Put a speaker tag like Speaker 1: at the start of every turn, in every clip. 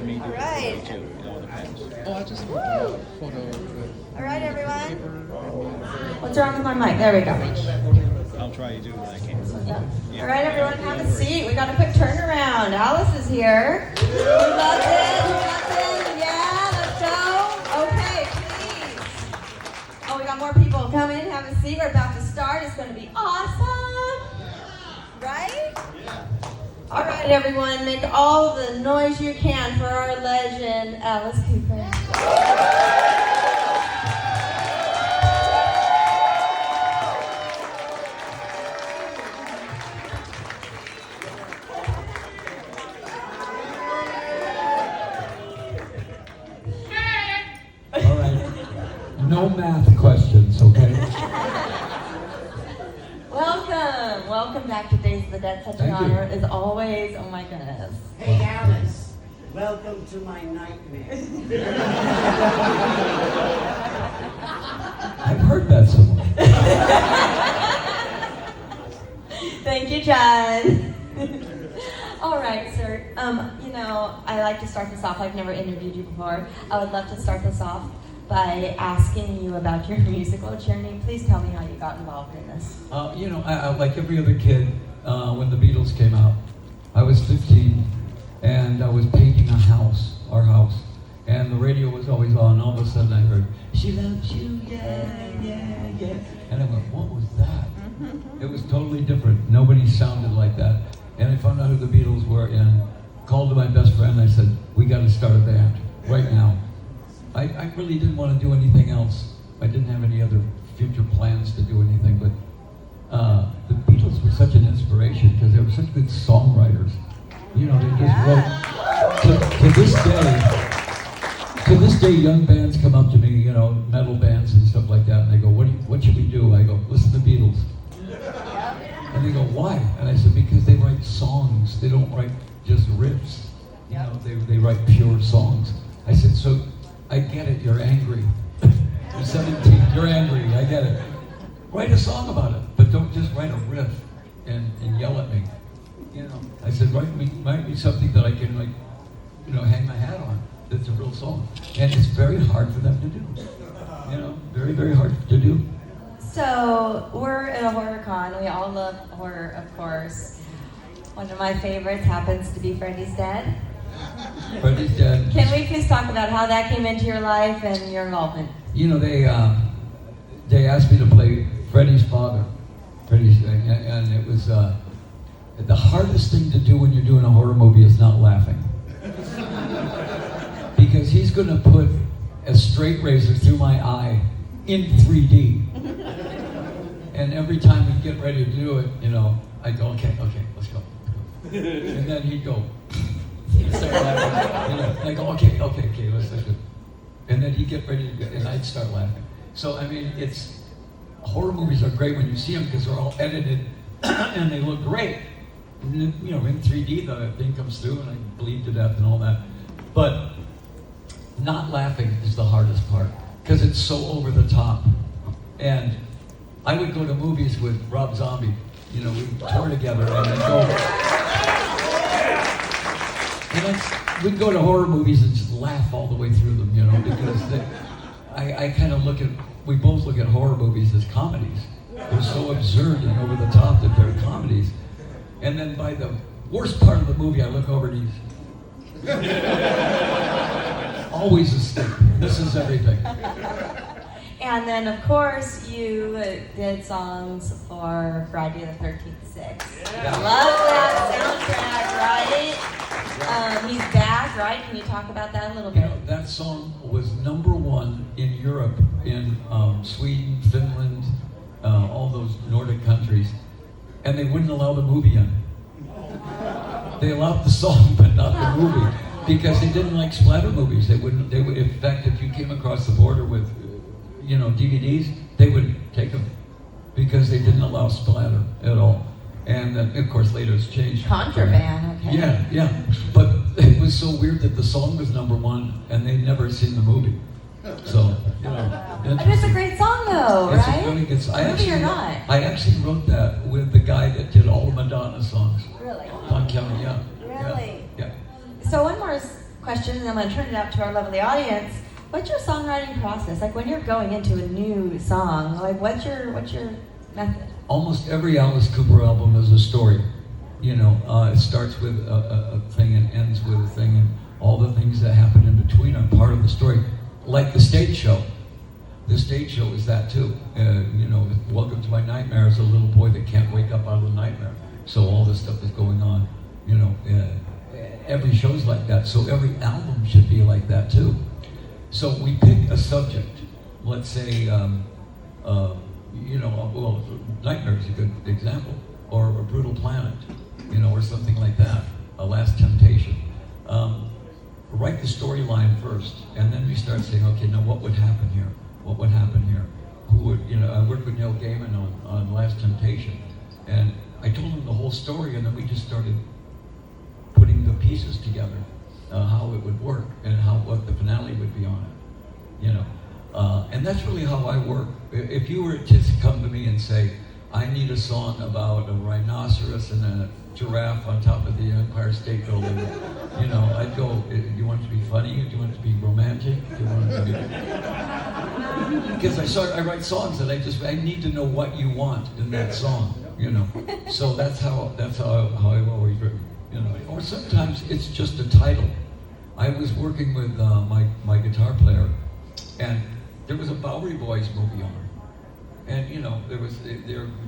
Speaker 1: me do
Speaker 2: All
Speaker 1: it
Speaker 2: right.
Speaker 1: too. It all depends.
Speaker 3: Oh, I just want a photo with
Speaker 2: All right, everyone.
Speaker 3: paper and
Speaker 2: What's wrong with my mic? There we go.
Speaker 1: I'll try to do what I can.
Speaker 2: All right, everyone, have a seat. We got a quick turnaround. Alice is here. Who loves it? Who loves it? Yeah, let's go. Okay, please. Oh, we got more people. Come in, have a seat. We're about to start. It's going to be awesome. Right? All right, everyone, make all the noise you can for our legend, Alice Cooper.
Speaker 4: All right. No math questions, okay?
Speaker 2: Welcome back to Days of the Dead. Such an
Speaker 4: Thank you.
Speaker 2: honor as always. Oh my goodness.
Speaker 5: Hey Alice, welcome to my nightmare.
Speaker 4: I've heard that somewhere.
Speaker 2: Thank you, John. All right, sir. I like to start this off. I've never interviewed you before. I would love to start this off by asking you about your musical journey. Please tell me how you got involved in this.
Speaker 4: I like every other kid, when the Beatles came out, I was 15 and I was painting our house, and the radio was always on. All of a sudden I heard, "She loves you, yeah, yeah, yeah." And I went, what was that? It was totally different. Nobody sounded like that. And I found out who the Beatles were and called to my best friend. I said, "We got to start a band right now." I really didn't want to do anything else. I didn't have any other future plans to do anything, but the Beatles were such an inspiration because they were such good songwriters. You know, they just wrote. To this day, young bands come up to me, metal bands and stuff like that, and they go, "What should we do?" I go, "Listen to the Beatles." And they go, "Why?" And I said, "Because they write songs. They don't write just riffs. They write pure songs." I said, "So I get it. You're angry. You're 17. You're angry. I get it. Write a song about it, but don't just write a riff and yell at me." I said, write me something that I can hang my hat on. That's a real song, and it's very hard for them to do. Very, very hard to do.
Speaker 2: So we're at a horror con. We all love horror, of course. One of my favorites happens to be Freddy's Dead.
Speaker 4: Freddy's Dead.
Speaker 2: Can we please talk about how that came into your life and your involvement?
Speaker 4: They asked me to play Freddy's father, and it was the hardest thing to do when you're doing a horror movie is not laughing, because he's going to put a straight razor through my eye in 3D, and every time we get ready to do it, I go, okay, let's go, and then he'd go. Start laughing. I go, okay, let's do it. And then he'd get ready to go, and I'd start laughing. So, horror movies are great when you see them because they're all edited and they look great. And then, in 3D, the thing comes through and I bleed to death and all that. But not laughing is the hardest part because it's so over the top. And I would go to movies with Rob Zombie. We would tour together and then go. And we'd go to horror movies and just laugh all the way through them, because I kind of we both look at horror movies as comedies. They're so absurd and over the top that they're comedies. And then by the worst part of the movie, I look over and he's always asleep. This is everything.
Speaker 2: And then, of course, you did songs for Friday the 13th 6.
Speaker 4: Yeah.
Speaker 2: Love that soundtrack, right? He's back, right? Can you talk about that a little bit?
Speaker 4: That song was #1 in Europe, in Sweden, Finland, all those Nordic countries, and they wouldn't allow the movie in. They allowed the song, but not the movie, because they didn't like splatter movies. They would. In fact, if you came across the border with, DVDs, they would take them because they didn't allow splatter at all. And of course, later it's changed.
Speaker 2: Contraband, okay.
Speaker 4: Yeah. But it was so weird that the song was #1 and they'd never seen the movie. So,
Speaker 2: But it's a great song, though,
Speaker 4: it's
Speaker 2: right?
Speaker 4: a really good song.
Speaker 2: Movie or not?
Speaker 4: I actually wrote that with the guy that did all the Madonna songs.
Speaker 2: Really?
Speaker 4: Don Kelly, yeah.
Speaker 2: Really?
Speaker 4: Yeah.
Speaker 2: So one more question, and I'm going to turn it out to our lovely audience. What's your songwriting process? Like when you're going into a new song, like what's your method?
Speaker 4: Almost every Alice Cooper album is a story. You know, it starts with a thing and ends with a thing, and all the things that happen in between are part of the story. Like the stage show. The stage show is that too. You know, Welcome to My Nightmare is a little boy that can't wake up out of the nightmare. So all this stuff is going on. You know, every show's like that. So every album should be like that too. So we pick a subject. Let's say, you know, well, Nightmare is a good example, or A Brutal Planet, you know, or something like that. A Last Temptation. Write the storyline first, and then we start saying, okay, now what would happen here? What would happen here? Who would, you know, I worked with Neil Gaiman on Last Temptation, and I told him the whole story, and then we just started putting the pieces together, how it would work, and what the finale would be on it, you know. And that's really how I work. If you were to come to me and say, I need a song about a rhinoceros and a giraffe on top of the Empire State Building, you know, I'd go, do you want it to be funny? Do you want it to be romantic? Do you want it to be... Because I write songs that I need to know what you want in that song, you know. So that's how I've always written, you know. Or sometimes it's just a title. I was working with my guitar player, and there was a Bowery Boys movie on. And you know, they were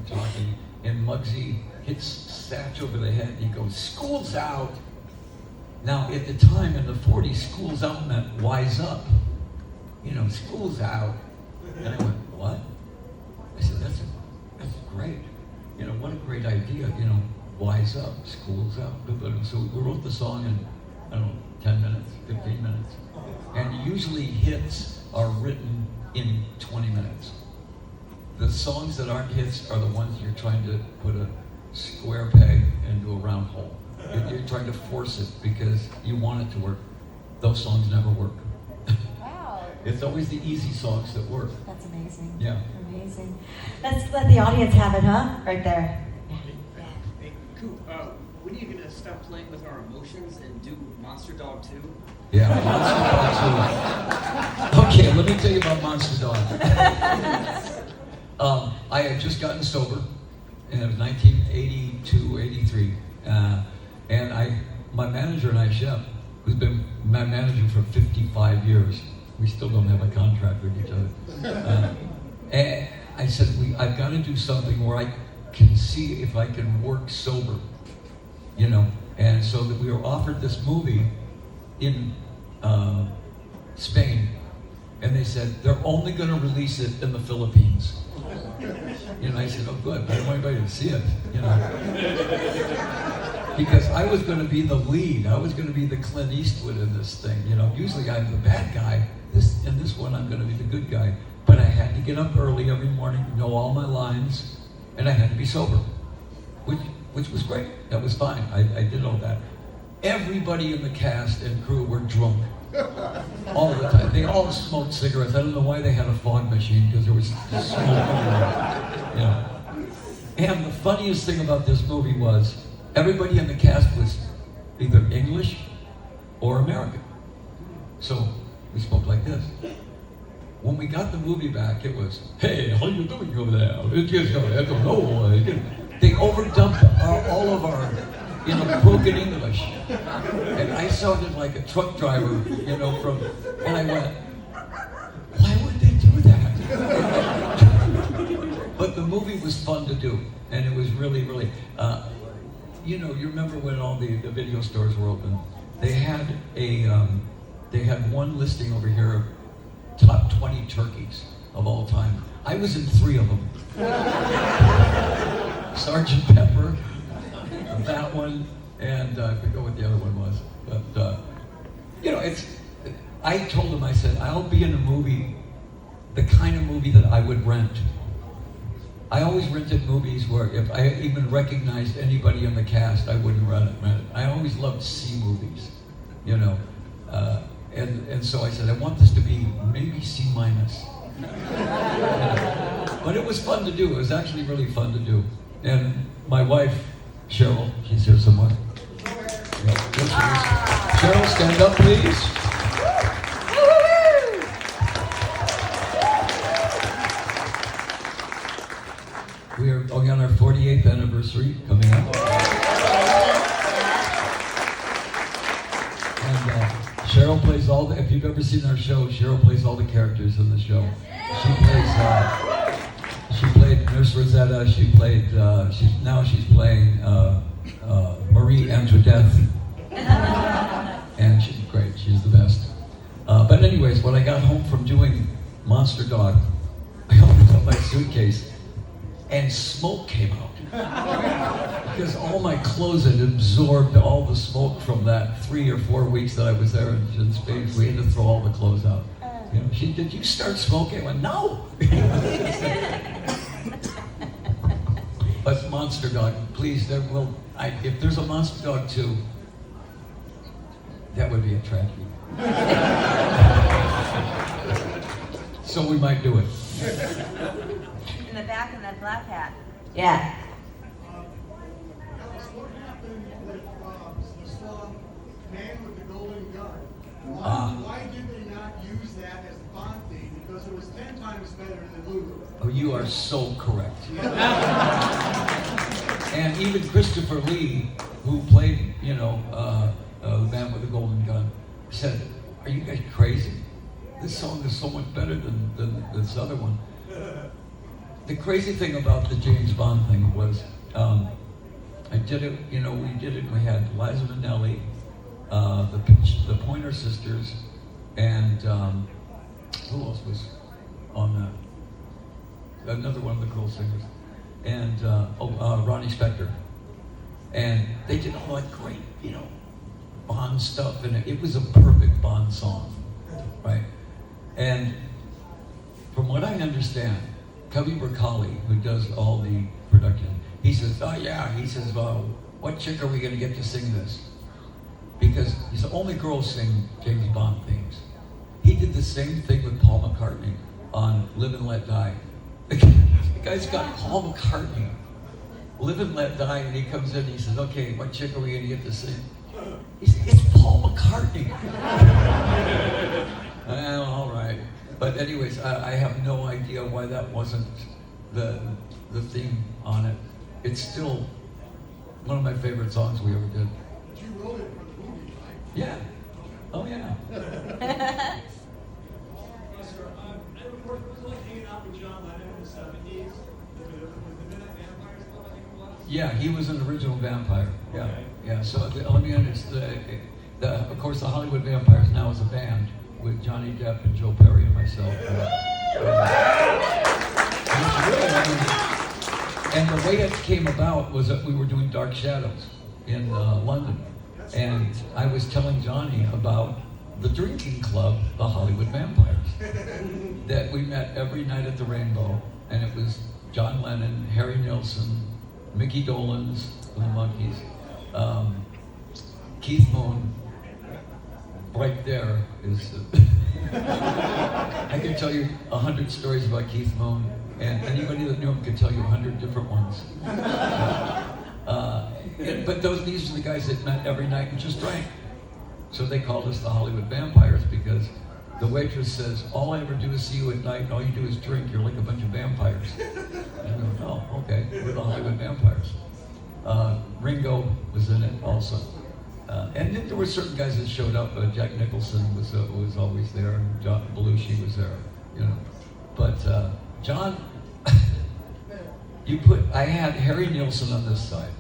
Speaker 4: talking, and Muggsy hits Satch over the head, and he goes, "School's out." Now, at the time in the 40s, "school's out" meant wise up. You know, "School's out." And I went, "What?" I said, that's great. You know, what a great idea, you know, wise up, school's out. So we wrote the song in, I don't know, 10 minutes, 15 minutes. And usually hits are written in 20 minutes. The songs that aren't hits are the ones you're trying to put a square peg into a round hole. You're trying to force it because you want it to work. Those songs never work.
Speaker 2: Wow.
Speaker 4: It's always the easy songs that work.
Speaker 2: That's amazing.
Speaker 4: Yeah.
Speaker 2: Amazing. Let's let the audience have it, huh? Right there.
Speaker 6: Hey, Coop, when are you going to stop playing with our emotions and do Monster Dog 2?
Speaker 4: Yeah, Monster Dog 2. Okay, let me tell you about Monster Dog. I had just gotten sober, and it was 1982, 83. And my manager and I, Shep, who's been my manager for 55 years, we still don't have a contract with each other. And I said, I've got to do something where I can see if I can work sober, you know. And so that we were offered this movie in Spain, and they said they're only going to release it in the Philippines. You know, I said, oh good, I don't want anybody to see it, you know. Because I was going to be the lead, I was going to be the Clint Eastwood in this thing, you know. Usually I'm the bad guy, in this one I'm going to be the good guy. But I had to get up early every morning, know all my lines, and I had to be sober, which was great. That was fine. I did all that. Everybody in the cast and crew were drunk all the time. They all smoked cigarettes. I don't know why they had a fog machine, because there was smoke everywhere. You know. And the funniest thing about this movie was everybody in the cast was either English or American. So we spoke like this. When we got the movie back, it was, hey, how you doing over there? I don't know. They overdumped all of our, you know, broken English. And I sounded like a truck driver, you know, and I went, why would they do that? But the movie was fun to do, and it was really, really, you know, you remember when all the video stores were open? They had one listing over here of top 20 turkeys of all time. I was in 3 of them. Sergeant Pepper, that one, and I forget what the other one was. But, you know, I told him, I said, I'll be in a movie, the kind of movie that I would rent. I always rented movies where if I even recognized anybody in the cast, I wouldn't rent it. I always loved C movies, you know. And so I said, I want this to be maybe C-. But it was fun to do. It was actually really fun to do. And my wife, Cheryl, she's here somewhere. Yeah, yes, it is. Cheryl, stand up, please.
Speaker 2: Woo-hoo-hoo!
Speaker 4: We are going on our 48th anniversary coming up. And Cheryl plays all the, if you've ever seen our show, Cheryl plays all the characters in the show. She played Nurse Rosetta, she's playing Marie Antoinette. And she's great, she's the best. But anyways, when I got home from doing Monster Dog, I opened up my suitcase and smoke came out. Because all my clothes had absorbed all the smoke from that 3 or 4 weeks that I was there in Spain. We had to throw all the clothes out. You know, did you start smoking? I went, no! But Monster Dog, please, if there's a Monster Dog 2, that would be a tragedy. So we might do it.
Speaker 2: In the back in that black hat. Yeah.
Speaker 7: Alice, what happened with the song Man with the Golden Gun? Why did they not use that as the Bond theme? Because it was 10 times better than Lulu.
Speaker 4: Oh, you are so correct. And even Christopher Lee, who played, the Man with the Golden Gun, said, "Are you guys crazy? This song is so much better than this other one." The crazy thing about the James Bond thing was, I did it, we did it, we had Liza Minnelli, the Pointer Sisters, and who else was on that? Another one of the girl singers, and Ronnie Spector. And they did all that great, Bond stuff, and it was a perfect Bond song, right? And from what I understand, Cubby Bercali, who does all the production, he says, what chick are we going to get to sing this? Because he's the only girl sing James Bond themes. He did the same thing with Paul McCartney on Live and Let Die. The guy's got Paul McCartney, Live and Let Die, and he comes in and he says, okay, what chick are we going to get to sing? He said, it's Paul McCartney. Well, all right. But anyways, I have no idea why that wasn't the theme on it. It's still one of my favorite songs we ever did.
Speaker 7: But you wrote it for the movie, right?
Speaker 4: Yeah. Oh, yeah.
Speaker 8: Yes, sir. I was like hanging out with John Lennon in the 70s. Was the Midnight Vampires Club, I think it was?
Speaker 4: Yeah, he was an original vampire. Yeah,
Speaker 8: Okay.
Speaker 4: yeah. So let me understand. Of course, the Hollywood Vampires now is a band with Johnny Depp and Joe Perry and myself. And the way it came about was that we were doing Dark Shadows in London, and I was telling Johnny about the drinking club, the Hollywood Vampires, that we met every night at the Rainbow, and it was John Lennon, Harry Nilsson, Mickey Dolenz from the Monkees, Keith Moon. Right there is. I can tell you 100 stories about Keith Moon, and anybody that knew him could tell you 100 different ones. But these are the guys that met every night and just drank. So they called us the Hollywood Vampires because the waitress says, all I ever do is see you at night and all you do is drink. You're like a bunch of vampires. And I go, oh, okay, we're the Hollywood Vampires. Ringo was in it also. And then there were certain guys that showed up. Jack Nicholson was always there, and John Belushi was there, But John, I had Harry Nilsson on this side,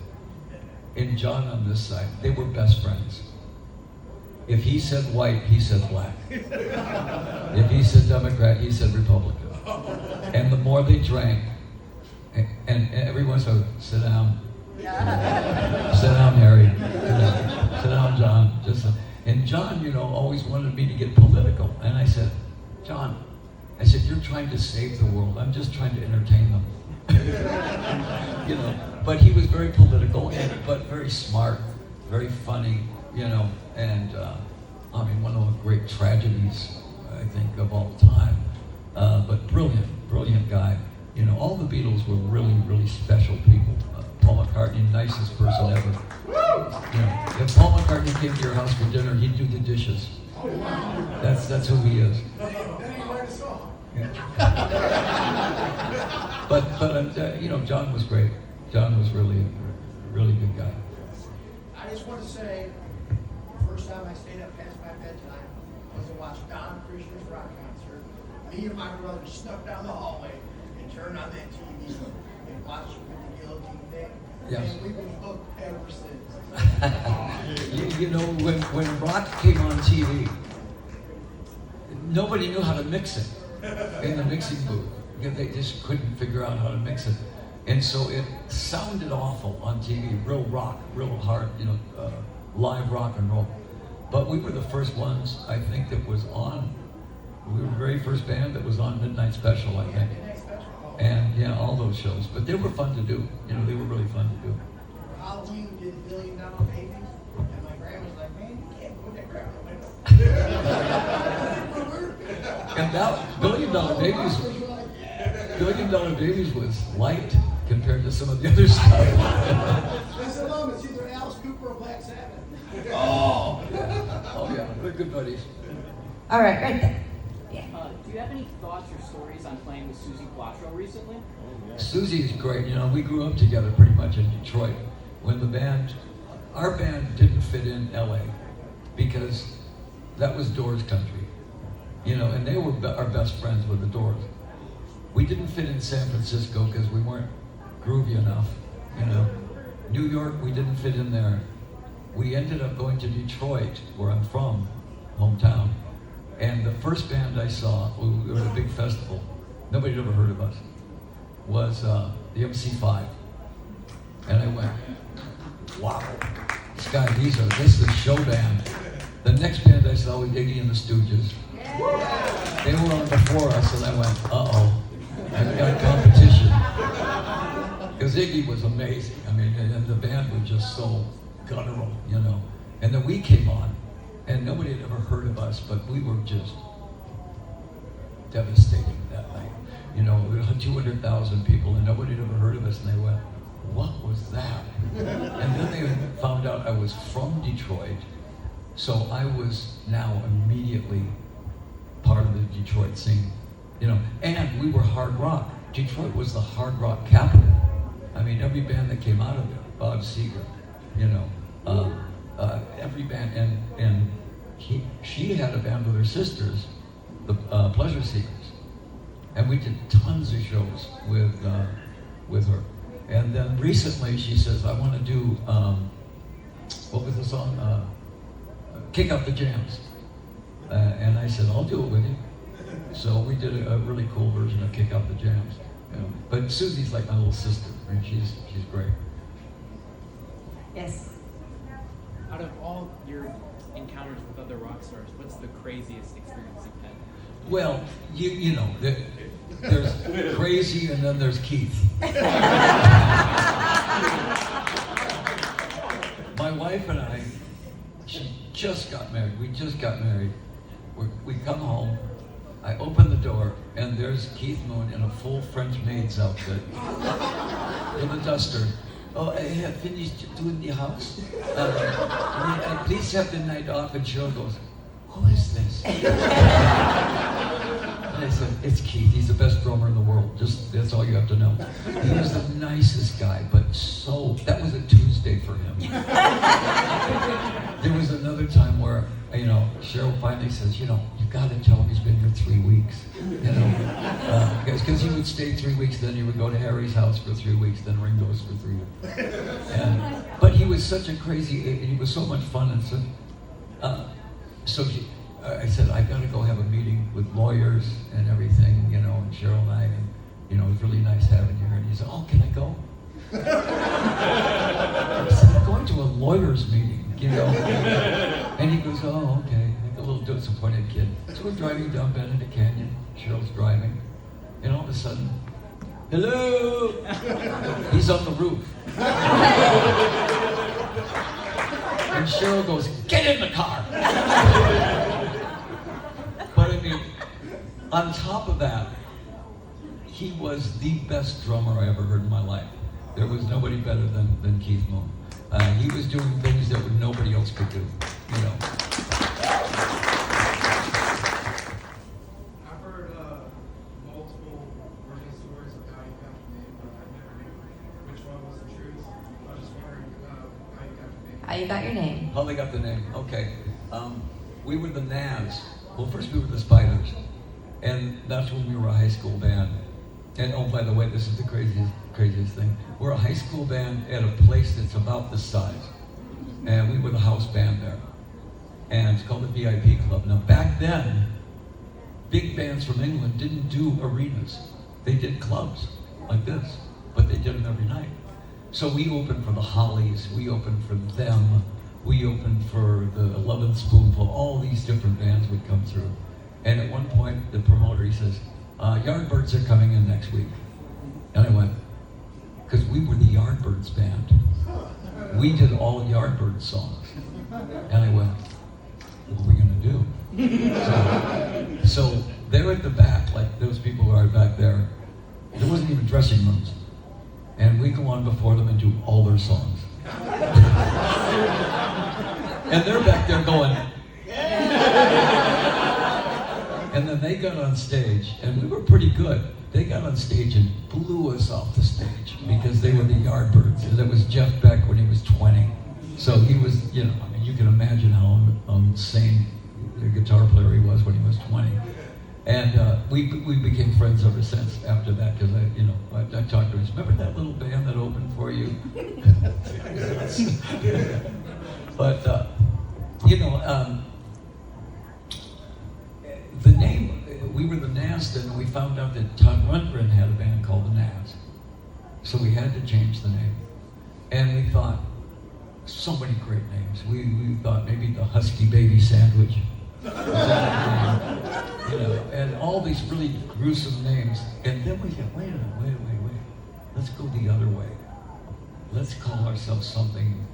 Speaker 4: and John on this side. They were best friends. If he said white, he said black. If he said Democrat, he said Republican. And the more they drank, and everyone said, sit down. Sit down, Harry. Sit down, John. And John, always wanted me to get political. And I said, John, you're trying to save the world. I'm just trying to entertain them. But he was very political, but very smart, very funny, and one of the great tragedies, I think, of all time. But brilliant guy. All the Beatles were really, really special people. Paul McCartney, nicest person ever. Yeah. If Paul McCartney came to your house for dinner, he'd do the dishes. That's who he is. Yeah. but John was great. John was really good guy.
Speaker 7: I just want to say, first time I stayed up past my bedtime was to watch Don Krishna's rock concert. Me and my brother snuck down the hallway and turned on that TV and watched the guillotine thing.
Speaker 4: Yes.
Speaker 7: And we've been hooked ever since.
Speaker 4: you know, when rock came on TV, nobody knew how to mix it in the mixing booth. They just couldn't figure out how to mix it. And so it sounded awful on TV, real rock, real hard, live rock and roll. But we were the first ones, I think, that was on. We were the very first band that was on Midnight Special, I think. And yeah, all those shows. But they were fun to do. They were really fun to do.
Speaker 7: For Halloween, we did $1 Billion Babies, and my grandma's like, man, you can't put that crap in the window.
Speaker 4: And that $1 Billion Babies was light compared to some of the other stuff.
Speaker 7: I said, Mom, it's either Alice Cooper or Black Sabbath.
Speaker 4: Oh yeah, they're good buddies.
Speaker 2: All right, right there. Yeah.
Speaker 9: Do you have any thoughts or stories on playing with Susie Quattro recently?
Speaker 4: Susie is great. We grew up together pretty much in Detroit. When our band didn't fit in LA because that was Doors country, and they were our best friends with the Doors. We didn't fit in San Francisco because we weren't groovy enough, New York, we didn't fit in there. We ended up going to Detroit, where I'm from, hometown. And the first band I saw, we were at a big festival, nobody had ever heard of us, was the MC5. And I went, wow, this is a show band. The next band I saw was Iggy and the Stooges. They were on before us, and I went, uh-oh, I've got competition. Because Iggy was amazing. And the band was just so guttural, And then we came on, and nobody had ever heard of us, but we were just devastating that night. We had 200,000 people, and nobody had ever heard of us, and they went, what was that? And then they found out I was from Detroit, so I was now immediately part of the Detroit scene, and we were hard rock. Detroit was the hard rock capital. Every band that came out of there, Bob Seger, every band, and she had a band with her sisters, the Pleasure Seekers, and we did tons of shows with her. And then recently she says, I want to do, what was the song? Kick Out the Jams. And I said, I'll do it with you. So we did a really cool version of Kick Out the Jams. But Susie's like my little sister, and she's great.
Speaker 2: Yes.
Speaker 9: Out of all your encounters with other rock stars, what's the craziest experience you've had?
Speaker 4: Well, there's crazy, and then there's Keith. My wife and I, she just got married. We just got married. We come home. I open the door, and there's Keith Moon in a full French maid's outfit with a duster. Oh, I have finished doing the house. Please have the night off. And Cheryl goes, who is this? And I said, it's Keith. He's the best drummer in the world. That's all you have to know. He was the nicest guy, but that was a Tuesday for him. There was another time where, Cheryl finally says, you've got to tell him he's been here 3 weeks. Because he would stay 3 weeks, then he would go to Harry's house for 3 weeks, then Ringo's for 3 weeks. But he was such a he was so much fun, and I said, I've got to go have a meeting with lawyers and everything, and Cheryl and I, and it was really nice having you here. And he said, oh, can I go? I said, I'm going to a lawyer's meeting, And he goes, oh, okay, like a little disappointed kid. So we're driving down Benedict Canyon, Cheryl's driving, and all of a sudden, hello! He's on the roof. And Cheryl goes, get in the car! But on top of that, he was the best drummer I ever heard in my life. There was nobody better than Keith Moon. He was doing things that nobody else could do, you know.
Speaker 8: I've heard multiple origin stories of how you got the name, but I never knew which one was the truth. I was just wondering how you got the name.
Speaker 2: How you got your name?
Speaker 4: How they got the name? Okay. We were the Naz. Well, first we were the Spiders. And that's when we were a high school band. And oh, by the way, this is the craziest thing. We're a high school band at a place that's about this size. And we were the house band there. And it's called the VIP Club. Now, back then, big bands from England didn't do arenas. They did clubs like this, but they did them every night. So we opened for the Hollies, we opened for them, we opened for the 11th Spoonful, all these different bands would come through. And at one point, the promoter, he says, Yardbirds are coming in next week. And I went, because we were the Yardbirds band. We did all Yardbirds songs. And I went, what are we gonna do? So they're at the back, like those people who are back there. There wasn't even dressing rooms. And we go on before them and do all their songs. And they're back there going, and then they got on stage, and we were pretty good. They got on stage and blew us off the stage because they were the Yardbirds. And that was Jeff Beck when he was 20. So he was, you know, I mean, you can imagine how insane the guitar player he was when he was 20. And we became friends ever since after that, because I talked to him. Remember that little band that opened for you? But the name, we were the Naz, and we found out that Todd Rundgren had a band called the Naz, so we had to change the name. And we thought, so many great names. We thought maybe the Husky Baby Sandwich. And all these really gruesome names. And then we said, wait a minute. Let's go the other way. Let's call ourselves something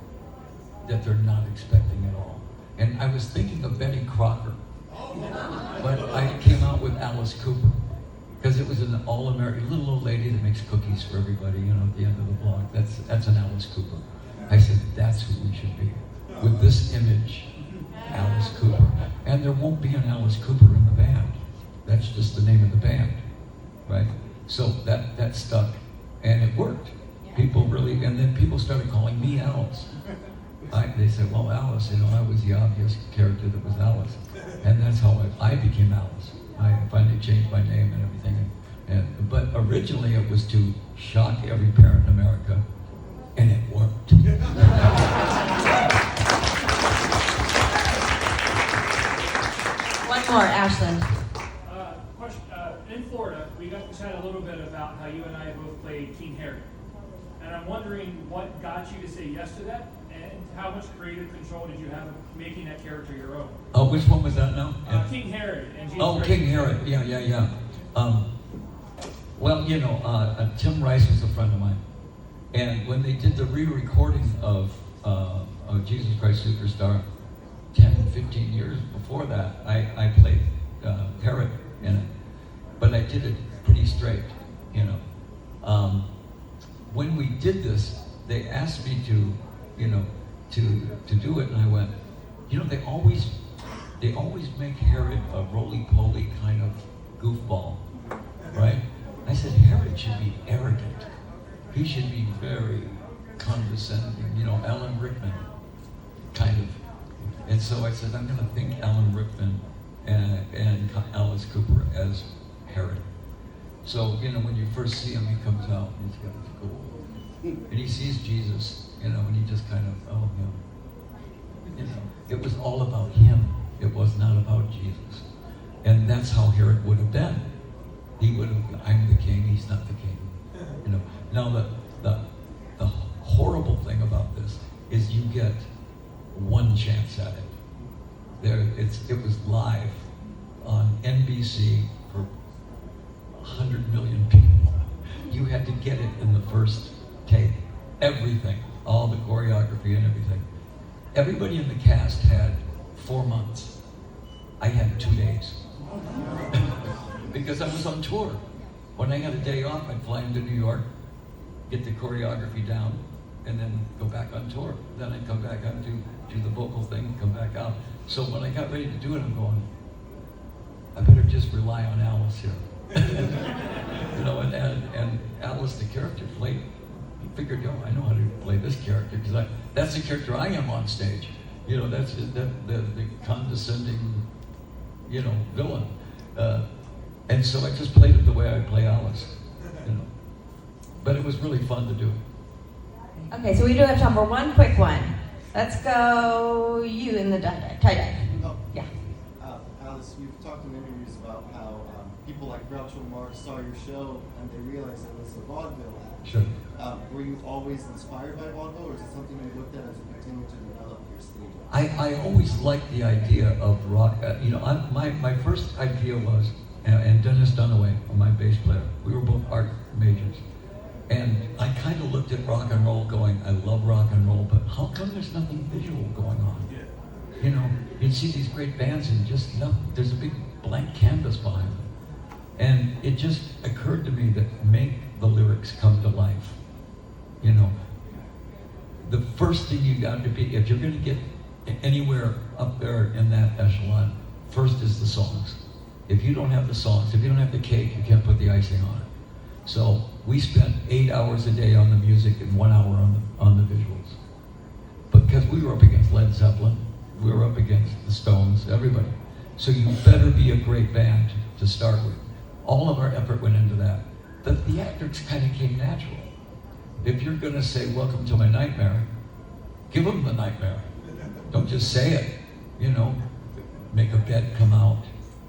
Speaker 4: that they're not expecting at all. And I was thinking of Betty Crocker, but I came out with Alice Cooper, because it was an all-American little old lady that makes cookies for everybody, at the end of the block. That's an Alice Cooper. I said, that's who we should be, with this image. Alice Cooper. And there won't be an Alice Cooper in the band. That's just the name of the band, right? So that stuck, and it worked. People really, and then people started calling me Alice. They said, well, Alice, I was the obvious character that was Alice. And that's how I became Alice. I finally changed my name and everything. But originally it was to shock every parent in America, and it worked.
Speaker 2: One more, Ashland.
Speaker 8: Question, in Florida, we got to chat a little bit about how you and I both played King Herod. And I'm wondering what got you to say yes to that, and how much creative control did you have of making that character your own?
Speaker 4: Oh, which one was that now?
Speaker 8: King Herod. And Jesus
Speaker 4: Oh,
Speaker 8: Christ.
Speaker 4: King Herod. Yeah. Well, Tim Rice was a friend of mine. And when they did the re-recording of Jesus Christ Superstar 10, 15 years before that, I played Herod in it. But I did it pretty straight, When we did this, they asked me to do it, and I went, they always make Herod a roly-poly kind of goofball, right? I said, Herod should be arrogant. He should be very condescending, Alan Rickman, kind of. And so I said, I'm going to think Alan Rickman and Alice Cooper as Herod. So, when you first see him, he comes out and he's got his gold. And he sees Jesus, and he just kind of, oh, him. It was all about him. It was not about Jesus. And that's how Herod would have been. He would have, I'm the king, he's not the king. Now the horrible thing about this is you get one chance at it. It was live on NBC for 100 million people. You had to get it in the first take. Everything, all the choreography and everything. Everybody in the cast had 4 months. I had 2 days. Because I was on tour. When I had a day off, I'd fly into New York, get the choreography down, and then go back on tour. Then I'd come back out, do the vocal thing, come back out. So when I got ready to do it, I'm going, I better just rely on Alice here. You know, and Alice, the character, played. He figured, yo, I know how to play this character because that's the character I am on stage. You know, that's the condescending, you know, villain. And so I just played it the way I play Alice. You know, but it was really fun to do.
Speaker 2: Okay, so we do have time for one quick one. Let's go you in the tie-dye.
Speaker 10: Oh,
Speaker 2: Yeah.
Speaker 10: Alice, you've talked in interviews about how people like Groucho Marx saw your show and they realized it was a vaudeville act.
Speaker 4: Sure.
Speaker 10: Were you always inspired by vaudeville, or is it something you looked at as you continued to develop your stage?
Speaker 4: I always liked the idea of rock. You know, my first idea was, and Dennis Dunaway, my bass player, we were both art majors. And I kind of looked at rock and roll going, I love rock and roll, but how come there's nothing visual going on? You know, you'd see these great bands and just nothing, there's a big blank canvas behind them. And it just occurred to me that make the lyrics come to life. You know, the first thing you got to be, if you're going to get anywhere up there in that echelon, first is the songs. If you don't have the songs, if you don't have the cake, you can't put the icing on it. So we spent 8 hours a day on the music and 1 hour on the visuals. Because we were up against Led Zeppelin, we were up against the Stones, everybody. So you better be a great band to start with. All of our effort went into that. The theatrics kind of came natural. If you're going to say, welcome to my nightmare, give them the nightmare. Don't just say it, you know. Make a bed come out.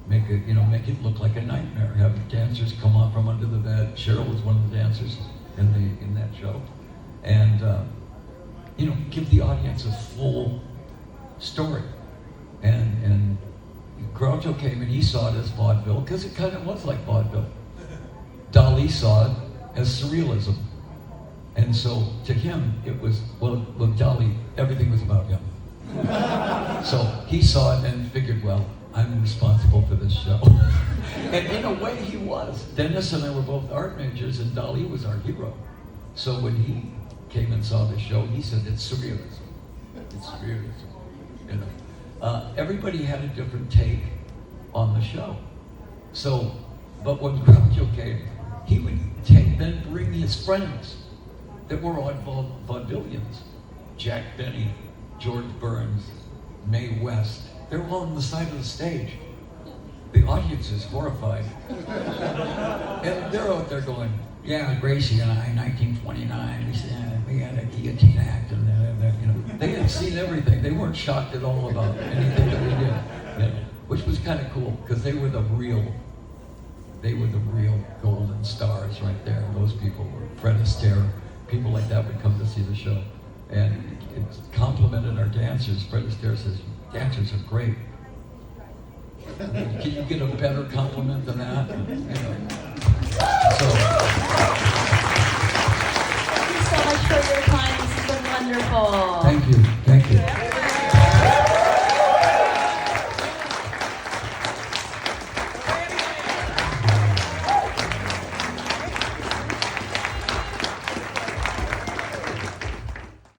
Speaker 4: Make it look like a nightmare. Have dancers come out from under the bed. Cheryl was one of the dancers in that show. And, you know, give the audience a full story. And Groucho came and he saw it as vaudeville, because it kind of was like vaudeville. Dali saw it as surrealism. And so to him, it was, well, Dali, everything was about him. So he saw it and figured, well, I'm responsible for this show. And in a way he was. Dennis and I were both art majors and Dali was our hero. So when he came and saw the show, he said, it's surrealism. It's surrealism. You know, everybody had a different take on the show. So, but when Groucho came, he would then bring his friends that were all vaudevillians. Jack Benny, George Burns, Mae West. They're all on the side of the stage. The audience is horrified. And they're out there going, yeah, Gracie and I, 1929, we had a guillotine act, and you know, they had seen everything. They weren't shocked at all about anything that we did, you know, which was kind of cool, because they were the real golden stars right there. Those people were Fred Astaire. People like that would come to see the show. And it complimented our dancers. Fred Astaire says, dancers are great. Can you get a better compliment than that? You know. So,
Speaker 2: Thank you so much for your time. This has been wonderful.